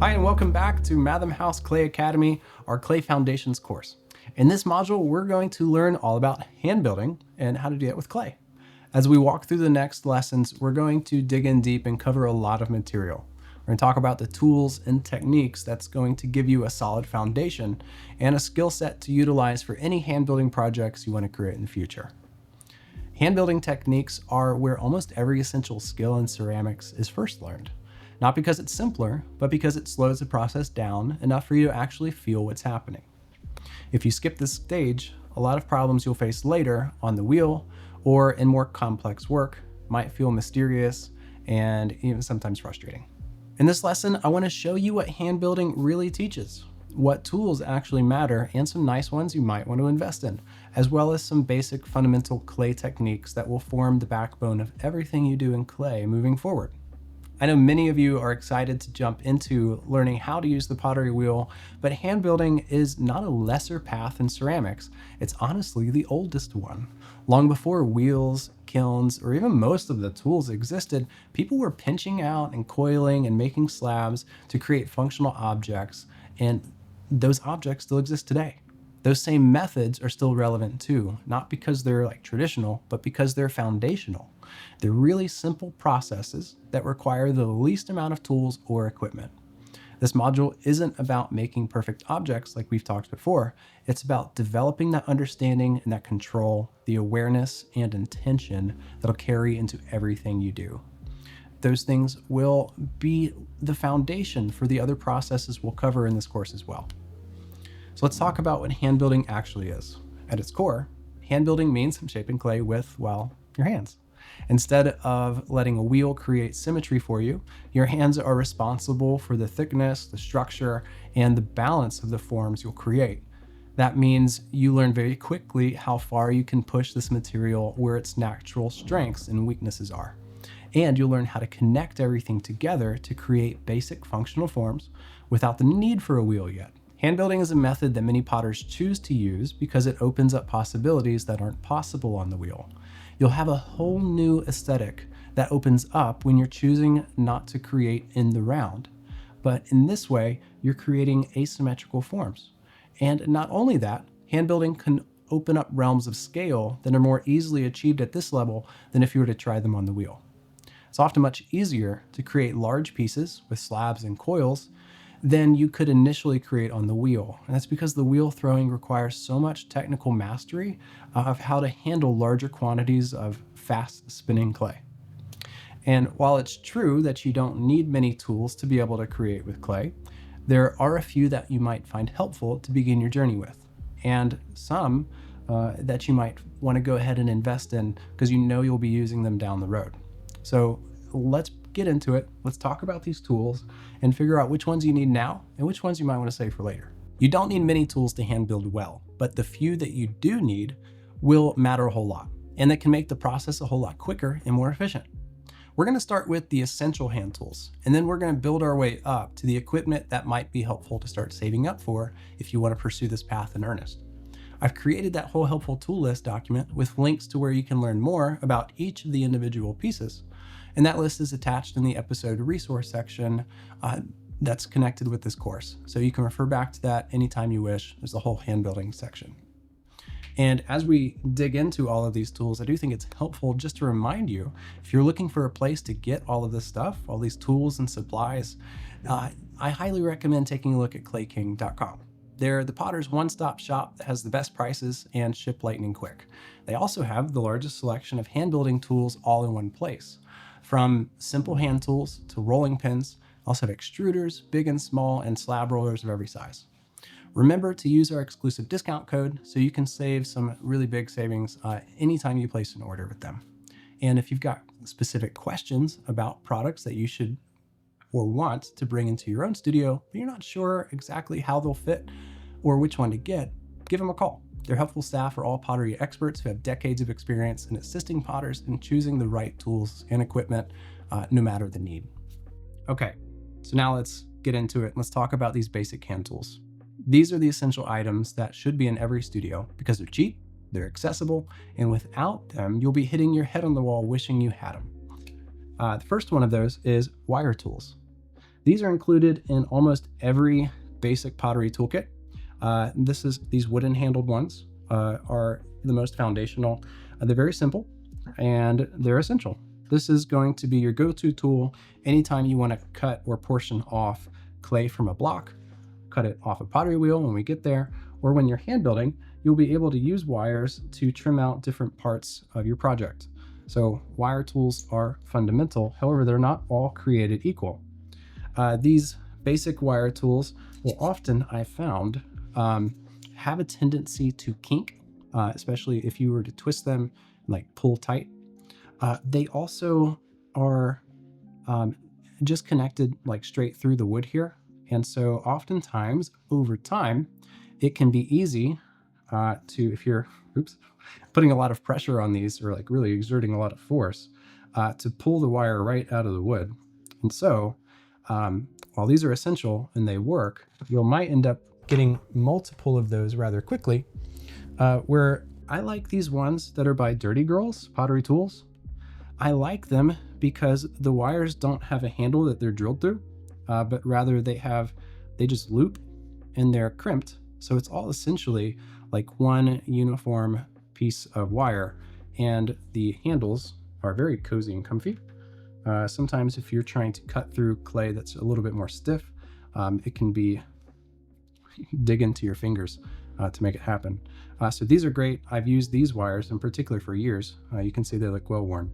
Hi, and welcome back to Matham House Clay Academy, our Clay Foundations course. In this module, we're going to learn all about hand building and how to do it with clay. As we walk through the next lessons, we're going to dig in deep and cover a lot of material. We're going to talk about the tools and techniques that's going to give you a solid foundation and a skill set to utilize for any hand building projects you want to create in the future. Hand building techniques are where almost every essential skill in ceramics is first learned. Not because it's simpler, but because it slows the process down enough for you to actually feel what's happening. If you skip this stage, a lot of problems you'll face later on the wheel or in more complex work might feel mysterious and even sometimes frustrating. In this lesson, I want to show you what hand building really teaches, what tools actually matter, and some nice ones you might want to invest in, as well as some basic fundamental clay techniques that will form the backbone of everything you do in clay moving forward. I know many of you are excited to jump into learning how to use the pottery wheel, but hand building is not a lesser path in ceramics. It's honestly the oldest one. Long before wheels, kilns, or even most of the tools existed, people were pinching out and coiling and making slabs to create functional objects, and those objects still exist today. Those same methods are still relevant too, not because they're traditional, but because they're foundational. They're really simple processes that require the least amount of tools or equipment. This module isn't about making perfect objects like we've talked before. It's about developing that understanding and that control, the awareness and intention that'll carry into everything you do. Those things will be the foundation for the other processes we'll cover in this course as well. So let's talk about what hand building actually is. At its core, hand building means shaping clay with, well, your hands. Instead of letting a wheel create symmetry for you, your hands are responsible for the thickness, the structure, and the balance of the forms you'll create. That means you learn very quickly how far you can push this material where its natural strengths and weaknesses are. And you'll learn how to connect everything together to create basic functional forms without the need for a wheel yet. Hand building is a method that many potters choose to use because it opens up possibilities that aren't possible on the wheel. You'll have a whole new aesthetic that opens up when you're choosing not to create in the round. But in this way, you're creating asymmetrical forms. And not only that, hand building can open up realms of scale that are more easily achieved at this level than if you were to try them on the wheel. It's often much easier to create large pieces with slabs and coils than you could initially create on the wheel. And that's because the wheel throwing requires so much technical mastery of how to handle larger quantities of fast spinning clay. And while it's true that you don't need many tools to be able to create with clay, there are a few that you might find helpful to begin your journey with, and some that you might want to go ahead and invest in because you know you'll be using them down the road. So let's get into it. Let's talk about these tools and figure out which ones you need now and which ones you might want to save for later. You don't need many tools to hand build well, but the few that you do need will matter a whole lot, and that can make the process a whole lot quicker and more efficient. We're going to start with the essential hand tools, and then we're going to build our way up to the equipment that might be helpful to start saving up for if you want to pursue this path in earnest. I've created that whole helpful tool list document with links to where you can learn more about each of the individual pieces. And that list is attached in the episode resource section that's connected with this course. So you can refer back to that anytime you wish. There's a whole hand building section. And as we dig into all of these tools, I do think it's helpful just to remind you, if you're looking for a place to get all of this stuff, all these tools and supplies, I highly recommend taking a look at clayking.com. They're the potter's one-stop shop that has the best prices and ship lightning quick. They also have the largest selection of hand building tools all in one place. From simple hand tools to rolling pins, also have extruders, big and small, and slab rollers of every size. Remember to use our exclusive discount code so you can save some really big savings anytime you place an order with them. And if you've got specific questions about products that you should or want to bring into your own studio, but you're not sure exactly how they'll fit or which one to get, give them a call. Their helpful staff are all pottery experts who have decades of experience in assisting potters in choosing the right tools and equipment, no matter the need. Okay, so now let's get into it. Let's talk about these basic hand tools. These are the essential items that should be in every studio because they're cheap, they're accessible, and without them, you'll be hitting your head on the wall wishing you had them. The first one of those is wire tools. These are included in almost every basic pottery toolkit. These wooden handled ones are the most foundational. They're very simple and they're essential. This is going to be your go-to tool anytime you want to cut or portion off clay from a block, cut it off a pottery wheel when we get there, or when you're hand building, you'll be able to use wires to trim out different parts of your project. So wire tools are fundamental. However, they're not all created equal. These basic wire tools will often, I found, have a tendency to kink, especially if you were to twist them, like pull tight. They also are just connected like straight through the wood here. And so oftentimes over time, it can be easy if you're putting a lot of pressure on these or like really exerting a lot of force to pull the wire right out of the wood. And so while these are essential and they work, you might end up getting multiple of those rather quickly, where I like these ones that are by Dirty Girls Pottery Tools. I like them because the wires don't have a handle that they're drilled through, but rather they just loop and they're crimped. So it's all essentially like one uniform piece of wire, and the handles are very cozy and comfy. Sometimes if you're trying to cut through clay that's a little bit more stiff, it can be dig into your fingers to make it happen. So these are great. I've used these wires in particular for years. You can see they look well worn.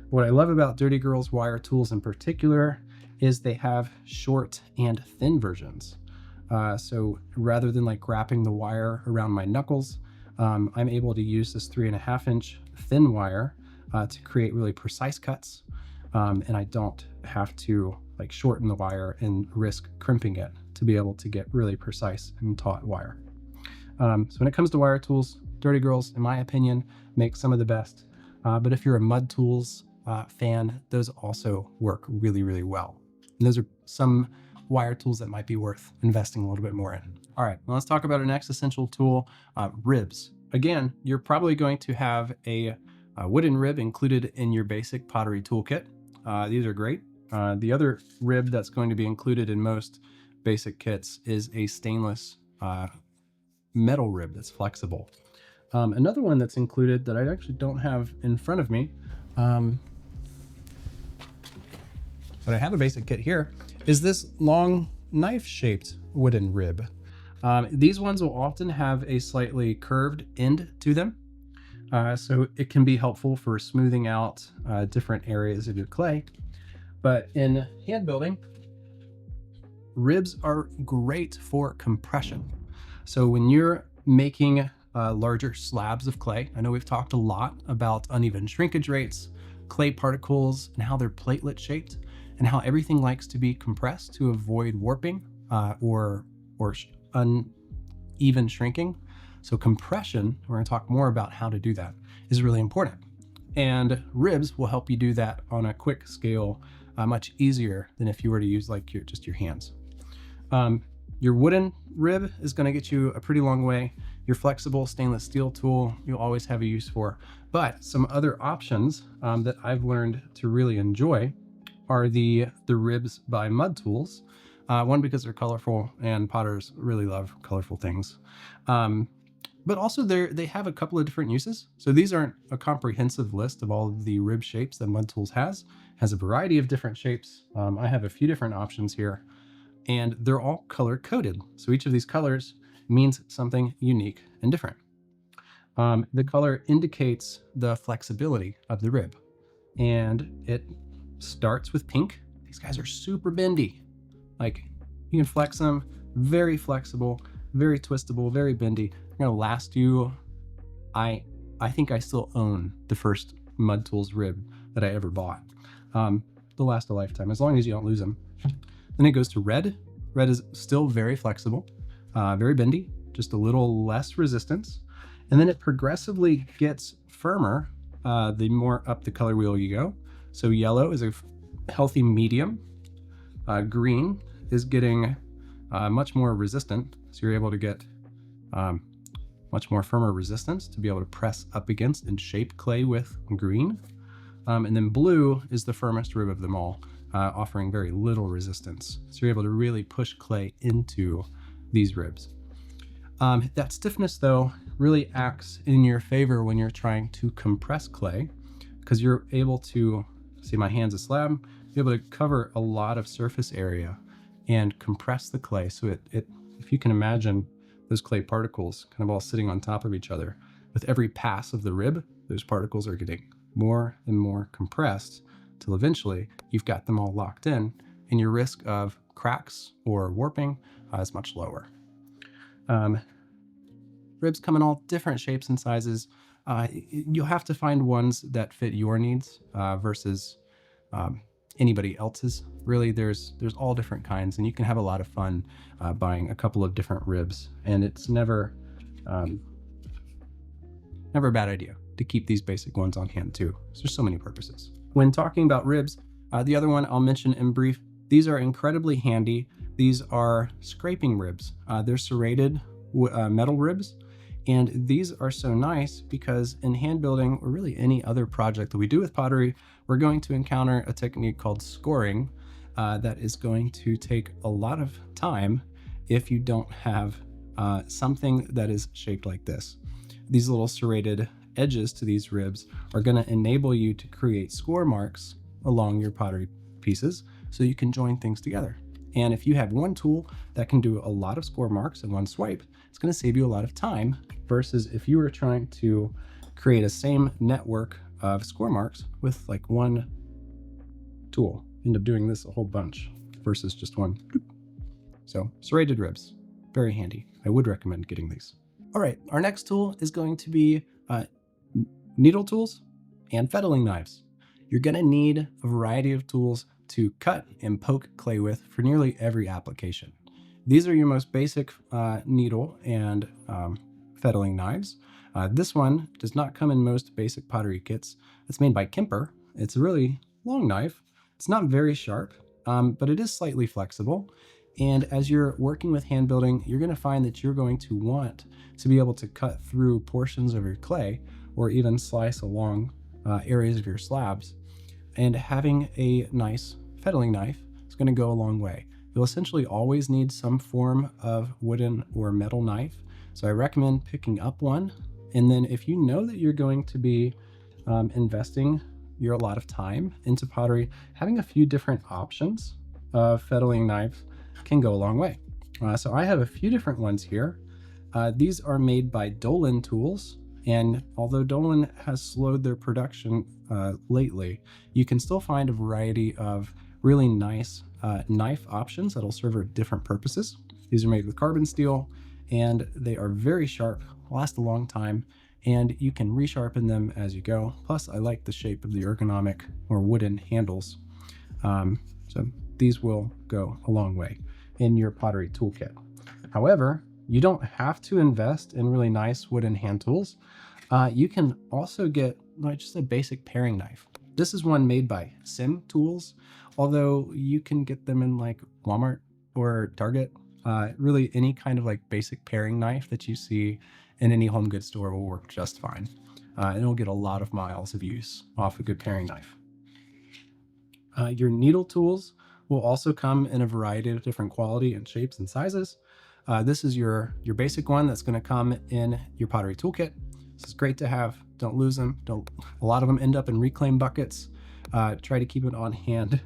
What I love about Dirty Girls wire tools in particular is they have short and thin versions. So rather than like wrapping the wire around my knuckles, I'm able to use this 3.5 inch thin wire to create really precise cuts. And I don't have to like shorten the wire and risk crimping it to be able to get really precise and taut wire. So when it comes to wire tools, Dirty Girls, in my opinion, make some of the best. But if you're a mud tools fan, those also work really, really well. And those are some wire tools that might be worth investing a little bit more in. All right, well, let's talk about our next essential tool, ribs. Again, you're probably going to have a wooden rib included in your basic pottery toolkit. These are great. The other rib that's going to be included in most basic kits is a stainless metal rib that's flexible. Another one that's included that I actually don't have in front of me, but I have a basic kit here, is this long knife-shaped wooden rib. These ones will often have a slightly curved end to them, so it can be helpful for smoothing out different areas of your clay. But in hand building, ribs are great for compression. So when you're making larger slabs of clay, I know we've talked a lot about uneven shrinkage rates, clay particles, and how they're platelet shaped, and how everything likes to be compressed to avoid warping or uneven shrinking. So compression, we're going to talk more about how to do that, is really important. And ribs will help you do that on a quick scale, much easier than if you were to use like just your hands. Your wooden rib is going to get you a pretty long way. Your flexible stainless steel tool, you'll always have a use for. But some other options that I've learned to really enjoy are the ribs by Mud Tools. One, because they're colorful and potters really love colorful things. But also they have a couple of different uses. So these aren't a comprehensive list of all of the rib shapes that Mud Tools has a variety of different shapes. I have a few different options here, and they're all color coded. So each of these colors means something unique and different. The color indicates the flexibility of the rib, and it starts with pink. These guys are super bendy. Like, you can flex them, very flexible, very twistable, very bendy. They're gonna last you. I think I still own the first Mud Tools rib that I ever bought. They'll last a lifetime as long as you don't lose them. Then it goes to red. Red is still very flexible, very bendy, just a little less resistance. And then it progressively gets firmer the more up the color wheel you go. So yellow is a healthy medium. Green is getting much more resistant. So you're able to get much more firmer resistance to be able to press up against and shape clay with green. And then blue is the firmest rib of them all. offering very little resistance. So you're able to really push clay into these ribs. That stiffness, though, really acts in your favor when you're trying to compress clay, because you're able to, see my hand's a slab, be able to cover a lot of surface area and compress the clay. So if you can imagine those clay particles kind of all sitting on top of each other, with every pass of the rib, those particles are getting more and more compressed till eventually you've got them all locked in, and your risk of cracks or warping is much lower. Ribs come in all different shapes and sizes. You'll have to find ones that fit your needs versus anybody else's. Really, there's all different kinds, and you can have a lot of fun buying a couple of different ribs, and it's never a bad idea to keep these basic ones on hand too. There's so many purposes. When talking about ribs, the other one I'll mention in brief, these are incredibly handy. These are scraping ribs. They're serrated metal ribs, and these are so nice because in hand building, or really any other project that we do with pottery, we're going to encounter a technique called scoring that is going to take a lot of time if you don't have something that is shaped like this. These little serrated edges to these ribs are going to enable you to create score marks along your pottery pieces so you can join things together. And if you have one tool that can do a lot of score marks in one swipe, it's going to save you a lot of time versus if you were trying to create a same network of score marks with like one tool. You end up doing this a whole bunch versus just one. So serrated ribs, very handy. I would recommend getting these. All right, our next tool is going to be needle tools and fettling knives. You're going to need a variety of tools to cut and poke clay with for nearly every application. These are your most basic needle and fettling knives. This one does not come in most basic pottery kits. It's made by Kemper. It's a really long knife. It's not very sharp, but it is slightly flexible. And as you're working with hand building, you're going to find that you're going to want to be able to cut through portions of your clay or even slice along areas of your slabs. And having a nice fettling knife is going to go a long way. You'll essentially always need some form of wooden or metal knife. So I recommend picking up one. And then if you know that you're going to be investing a lot of time into pottery, having a few different options of fettling knives can go a long way. So I have a few different ones here. These are made by Dolan Tools. And although Dolan has slowed their production lately, you can still find a variety of really nice knife options that'll serve different purposes. These are made with carbon steel, and they are very sharp, last a long time, and you can resharpen them as you go. Plus, I like the shape of the ergonomic or wooden handles. So these will go a long way in your pottery toolkit. However, you don't have to invest in really nice wooden hand tools. You can also get just a basic paring knife. This is one made by Sim Tools, although you can get them in like Walmart or Target. Really any kind of like basic paring knife that you see in any home goods store will work just fine. And it'll get a lot of miles of use off a good paring knife. Your needle tools will also come in a variety of different quality and shapes and sizes. This is your basic one that's going to come in your pottery toolkit. This is great to have. Don't lose them. A lot of them end up in reclaim buckets. Try to keep it on hand.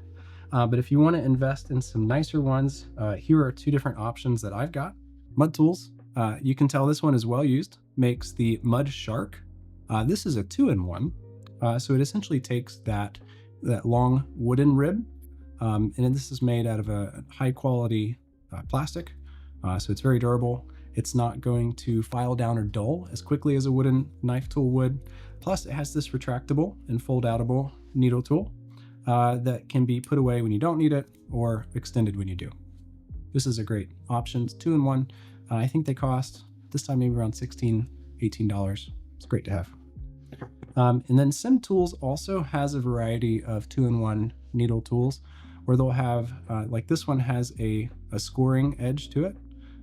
But if you want to invest in some nicer ones, here are two different options that I've got. Mud tools. You can tell this one is well used. Makes the Mud Shark. This is a 2-in-1. So it essentially takes that long wooden rib, and this is made out of a high quality plastic. So it's very durable. It's not going to file down or dull as quickly as a wooden knife tool would. Plus, it has this retractable and fold-outable needle tool that can be put away when you don't need it or extended when you do. This is a great option. It's 2-in-1. I think they cost this time maybe around $16, $18. It's great to have. And then Sim Tools also has a variety of 2-in-1 needle tools where they'll have, like this one has a scoring edge to it.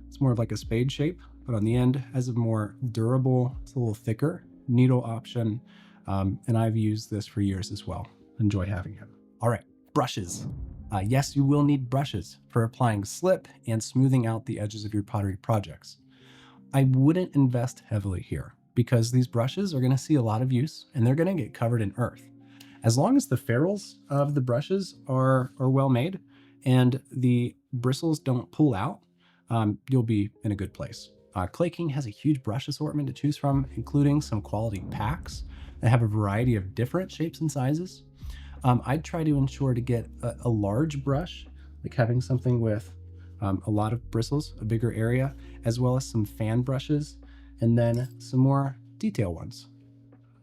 It's more of like a spade shape, but on the end has a more durable, it's a little thicker needle option. And I've used this for years as well. Enjoy having it. All right, brushes. Yes, you will need brushes for applying slip and smoothing out the edges of your pottery projects. I wouldn't invest heavily here because these brushes are going to see a lot of use and they're going to get covered in earth. As long as the ferrules of the brushes are well made and the bristles don't pull out, you'll be in a good place. Clay King has a huge brush assortment to choose from, including some quality packs that have a variety of different shapes and sizes. I'd try to ensure to get a large brush, like having something with a lot of bristles, a bigger area, as well as some fan brushes, and then some more detail ones.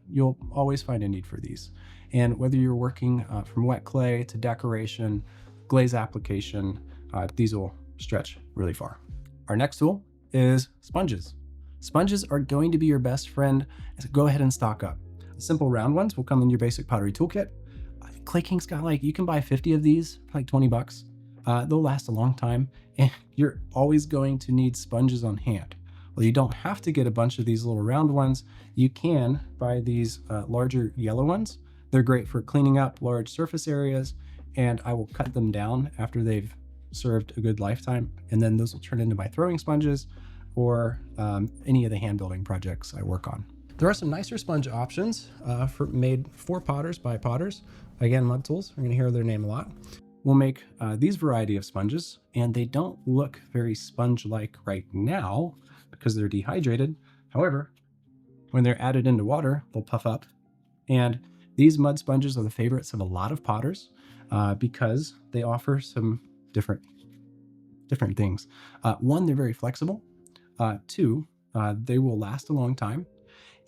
You'll always find a need for these. And whether you're working from wet clay to decoration, glaze application, these will stretch really far. Our next tool is sponges. Sponges are going to be your best friend, so go ahead and stock up. The simple round ones will come in your basic pottery toolkit. Clay King's got you can buy 50 of these for like 20 bucks. They'll last a long time, and you're always going to need sponges on hand. Well, you don't have to get a bunch of these little round ones. You can buy these larger yellow ones. They're great for cleaning up large surface areas, and I will cut them down after they've served a good lifetime, and then those will turn into my throwing sponges or any of the hand building projects I work on. There are some nicer sponge options made for potters by potters. Again, Mud Tools, you're gonna hear their name a lot. We'll make these variety of sponges, and they don't look very sponge-like right now because they're dehydrated. However, when they're added into water, they'll puff up. And these mud sponges are the favorites of a lot of potters because they offer some different things. One, they're very flexible. Two, they will last a long time.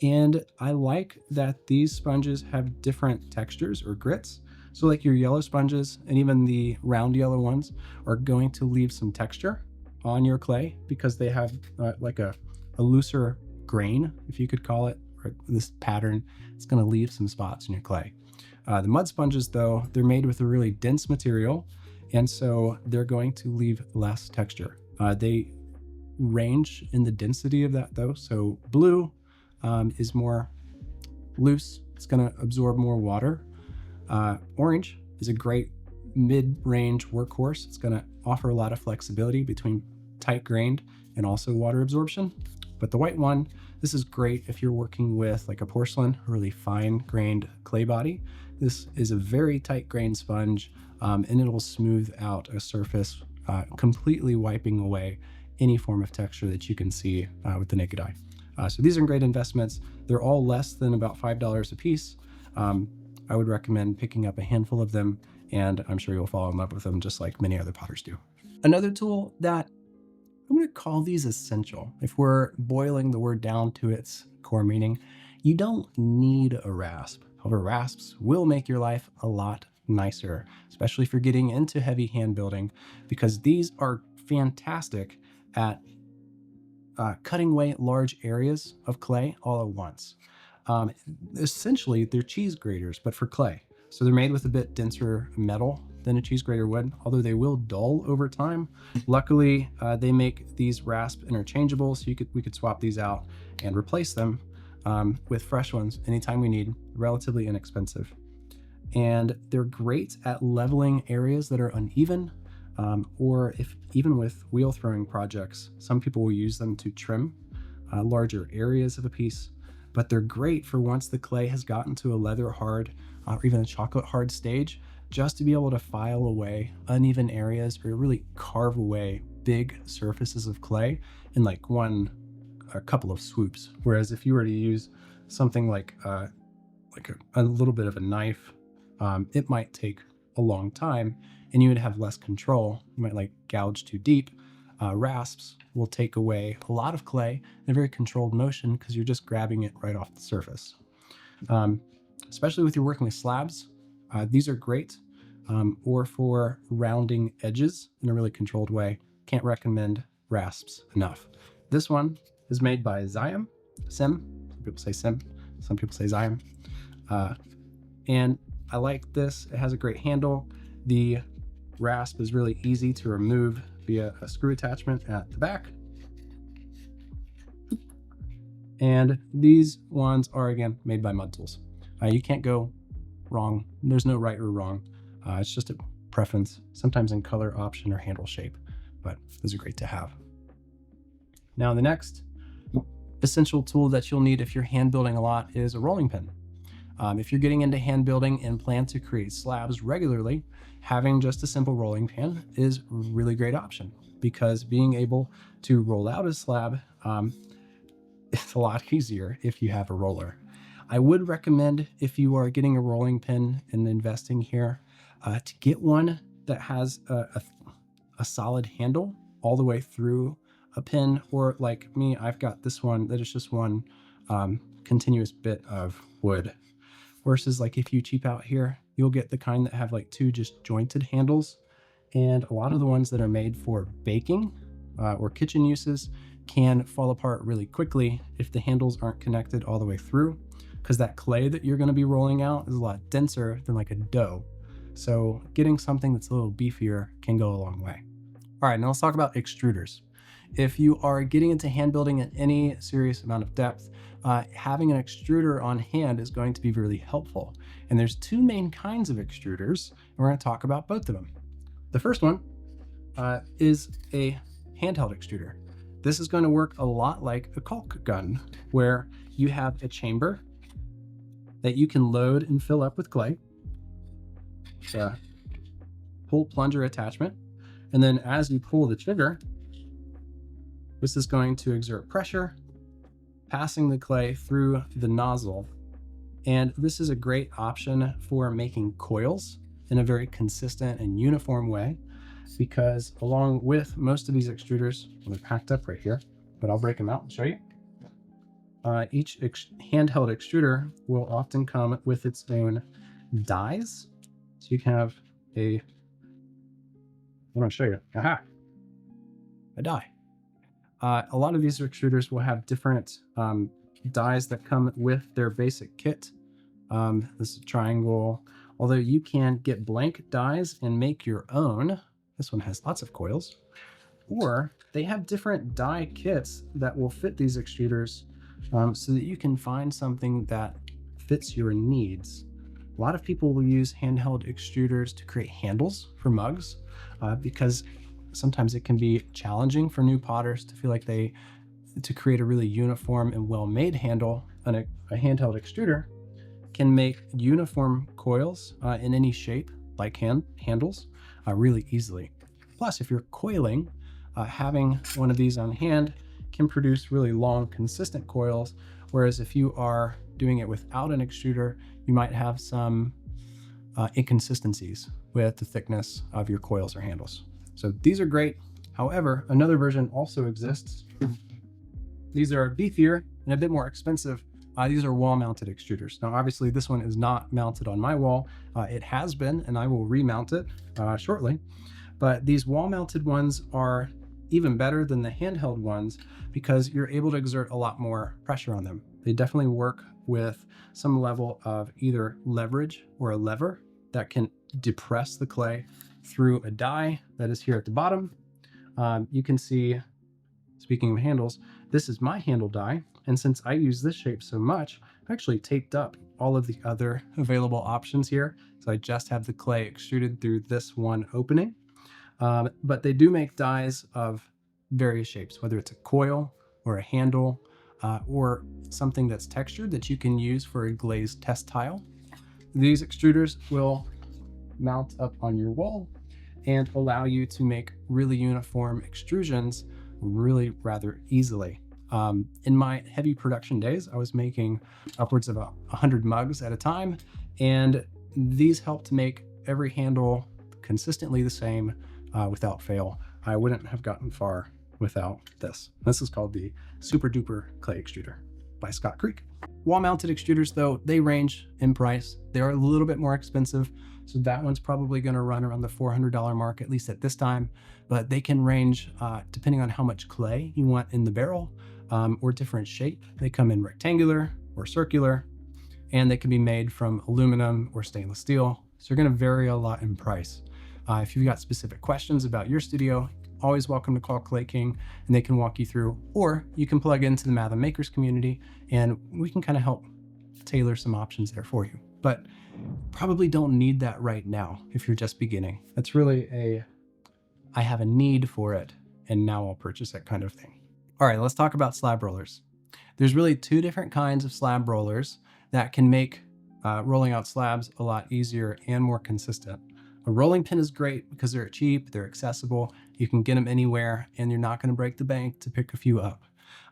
And I like that these sponges have different textures or grits. So like your yellow sponges and even the round yellow ones are going to leave some texture on your clay because they have like a looser grain, if you could call it, or this pattern. It's going to leave some spots in your clay. The mud sponges, though, they're made with a really dense material, and so they're going to leave less texture. They range in the density of that, though. So blue is more loose. It's going to absorb more water. Orange is a great mid-range workhorse. It's going to offer a lot of flexibility between tight grained and also water absorption. But the white one, this is great if you're working with like a porcelain, really fine grained clay body. This is a very tight grained sponge, and it'll smooth out a surface, completely wiping away any form of texture that you can see with the naked eye. So these are great investments. They're all less than about $5 a piece. I would recommend picking up a handful of them, and I'm sure you'll fall in love with them just like many other potters do. Another tool that I'm going to call these essential, if we're boiling the word down to its core meaning, you don't need a rasp. However, rasps will make your life a lot nicer, especially if you're getting into heavy hand building, because these are fantastic at cutting away large areas of clay all at once. Essentially, they're cheese graters, but for clay. So they're made with a bit denser metal than a cheese grater would, although they will dull over time. Luckily, they make these rasp interchangeable, so we could swap these out and replace them with fresh ones anytime we need, relatively inexpensive. And they're great at leveling areas that are uneven, or if even with wheel throwing projects, some people will use them to trim larger areas of a piece. But they're great for once the clay has gotten to a leather hard or even a chocolate hard stage, just to be able to file away uneven areas or really carve away big surfaces of clay in like a couple of swoops. Whereas if you were to use something like a little bit of a knife, it might take a long time and you would have less control. You might gouge too deep. Rasps will take away a lot of clay in a very controlled motion because you're just grabbing it right off the surface. Especially with you're working with slabs, these are great, or for rounding edges in a really controlled way. Can't recommend rasps enough. This one is made by Sim. Some people say Sim, some people say Zyam. And I like this. It has a great handle. The rasp is really easy to remove via a screw attachment at the back. And these ones are, again, made by Mud Tools. You can't go wrong. There's no right or wrong. It's just preference, sometimes in color option or handle shape, but those are great to have. Now, the next essential tool that you'll need if you're hand building a lot is a rolling pin. If you're getting into hand building and plan to create slabs regularly, having just a simple rolling pin is a really great option, because being able to roll out a slab is a lot easier if you have a roller. I would recommend, if you are getting a rolling pin and investing here, to get one that has a solid handle all the way through a pin, or like me, I've got this one that is just one continuous bit of wood. Versus like if you cheap out here, you'll get the kind that have like two just jointed handles. And a lot of the ones that are made for baking or kitchen uses can fall apart really quickly if the handles aren't connected all the way through, because that clay that you're going to be rolling out is a lot denser than like a dough. So getting something that's a little beefier can go a long way. All right, now let's talk about extruders. If you are getting into hand building at any serious amount of depth, having an extruder on hand is going to be really helpful. And there's two main kinds of extruders, and we're going to talk about both of them. The first one is a handheld extruder. This is going to work a lot like a caulk gun, where you have a chamber that you can load and fill up with clay, pull plunger attachment, and then as you pull the trigger, this is going to exert pressure, passing the clay through the nozzle. And this is a great option for making coils in a very consistent and uniform way, because along with most of these extruders, they're packed up right here, but I'll break them out and show you. Each handheld extruder will often come with its own dies. So you can have I want to show you, a die. A lot of these extruders will have different dies that come with their basic kit. This is a triangle, although you can get blank dies and make your own. This one has lots of coils. Or they have different die kits that will fit these extruders so that you can find something that fits your needs. A lot of people will use handheld extruders to create handles for mugs because sometimes it can be challenging for new potters to feel like to create a really uniform and well-made handle. And a handheld extruder can make uniform coils in any shape, like handles, really easily. Plus, if you're coiling, having one of these on hand can produce really long, consistent coils. Whereas if you are doing it without an extruder, you might have some inconsistencies with the thickness of your coils or handles. So these are great. However, another version also exists. These are beefier and a bit more expensive. These are wall-mounted extruders. Now, obviously, this one is not mounted on my wall. It has been, and I will remount it shortly. But these wall-mounted ones are even better than the handheld ones because you're able to exert a lot more pressure on them. They definitely work with some level of either leverage or a lever that can depress the clay through a die that is here at the bottom. You can see, speaking of handles, this is my handle die. And since I use this shape so much, I've actually taped up all of the other available options here. So I just have the clay extruded through this one opening. But they do make dies of various shapes, whether it's a coil or a handle or something that's textured that you can use for a glazed test tile. These extruders will mount up on your wall and allow you to make really uniform extrusions really rather easily. In my heavy production days, I was making upwards of 100 mugs at a time, and these help to make every handle consistently the same without fail. I wouldn't have gotten far without this. This is called the Super Duper Clay Extruder by Scott Creek. Wall-mounted extruders, though, they range in price. They're a little bit more expensive, so that one's probably going to run around the $400 mark, at least at this time. But they can range depending on how much clay you want in the barrel or different shape. They come in rectangular or circular, and they can be made from aluminum or stainless steel. So they're going to vary a lot in price. If you've got specific questions about your studio, always welcome to call Clay King and they can walk you through, or you can plug into the Math and Makers community and we can kind of help tailor some options there for you. but probably don't need that right now if you're just beginning. That's really I have a need for it and now I'll purchase it kind of thing. All right, let's talk about slab rollers. There's really two different kinds of slab rollers that can make rolling out slabs a lot easier and more consistent. A rolling pin is great because they're cheap, they're accessible, you can get them anywhere, and you're not going to break the bank to pick a few up.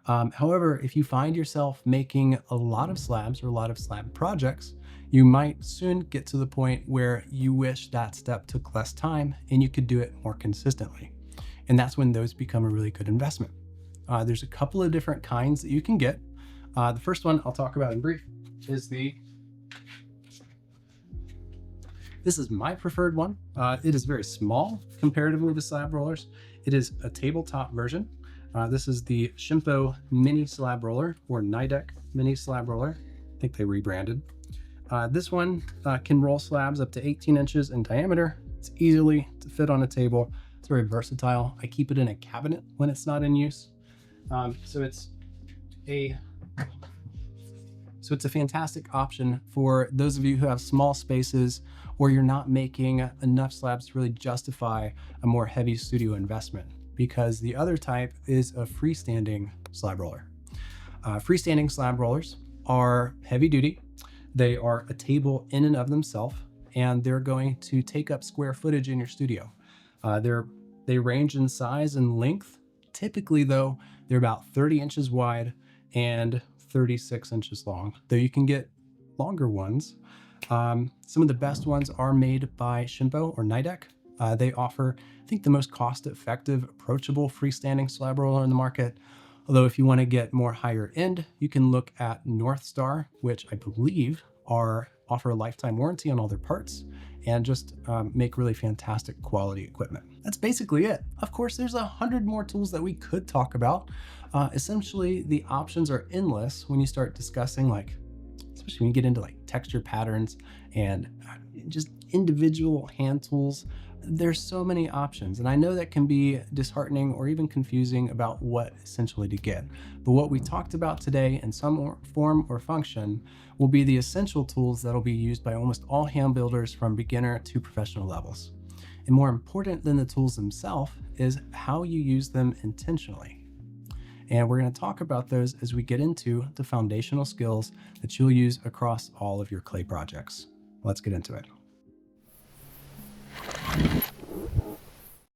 However, if you find yourself making a lot of slabs or a lot of slab projects, you might soon get to the point where you wish that step took less time and you could do it more consistently. And that's when those become a really good investment. There's a couple of different kinds that you can get. The first one I'll talk about in brief is this is my preferred one. It is very small comparatively to slab rollers. It is a tabletop version. This is the Shimpo Mini Slab Roller, or Nidec Mini Slab Roller. I think they rebranded. This one can roll slabs up to 18 inches in diameter. It's easily to fit on a table. It's very versatile. I keep it in a cabinet when it's not in use. So it's a fantastic option for those of you who have small spaces or you're not making enough slabs to really justify a more heavy studio investment, because the other type is a freestanding slab roller. Freestanding slab rollers are heavy duty. They are a table in and of themselves, and they're going to take up square footage in your studio. They range in size and length. Typically though, they're about 30 inches wide and 36 inches long, though you can get longer ones. Some of the best ones are made by Shimpo or Nidec. They offer, I think, the most cost-effective, approachable freestanding slab roller in the market. Although if you want to get more higher end, you can look at North Star, which I believe offer a lifetime warranty on all their parts and just make really fantastic quality equipment. That's basically it. Of course, there's 100 more tools that we could talk about. Essentially, the options are endless when you start discussing, like, especially when you get into like texture patterns and just individual hand tools. There's so many options, and I know that can be disheartening or even confusing about what essentially to get. But what we talked about today in some form or function will be the essential tools that will be used by almost all hand builders from beginner to professional levels. And more important than the tools themselves is how you use them intentionally. And we're going to talk about those as we get into the foundational skills that you'll use across all of your clay projects. Let's get into it.